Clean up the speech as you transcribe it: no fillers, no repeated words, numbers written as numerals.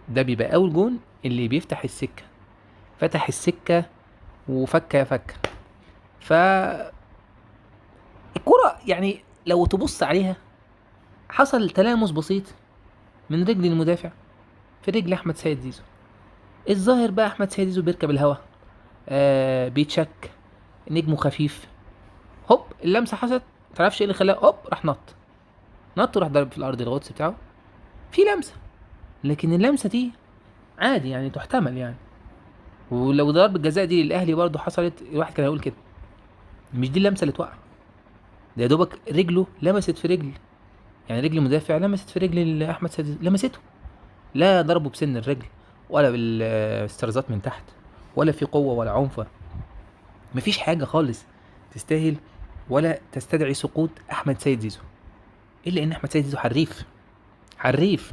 ده بيبقى اول جون اللي بيفتح السكه، فتح السكه وفك فك. ف الكرة يعني لو تبص عليها، حصل تلامس بسيط من رجل المدافع في رجل احمد سيد زيزو. الظاهر بقى احمد سيد زيزو بيركب الهوا، بيتشك، نجمه خفيف. هوب اللمسه حصلت، متعرفش ايه اللي خلاه هوب راح نط وراح ضرب في الارض الغطس بتاعه في لمسه. لكن اللمسه دي عادي يعني، تحتمل يعني. ولو ضرب الجزاء دي للاهلي برضه حصلت، الواحد كان هيقول كده. مش دي اللمسه اللي توقع، ده يا دوبك رجله لمست في رجل، يعني رجل المدافع لمست في رجل احمد سيد، لمسته. لا ضربه بسن الرجل، ولا بالاسترزات من تحت، ولا في قوه ولا عنف. مفيش حاجه خالص تستاهل ولا تستدعي سقوط احمد سيد زيزو، الا ان احمد سيد زيزو حريف، حريف.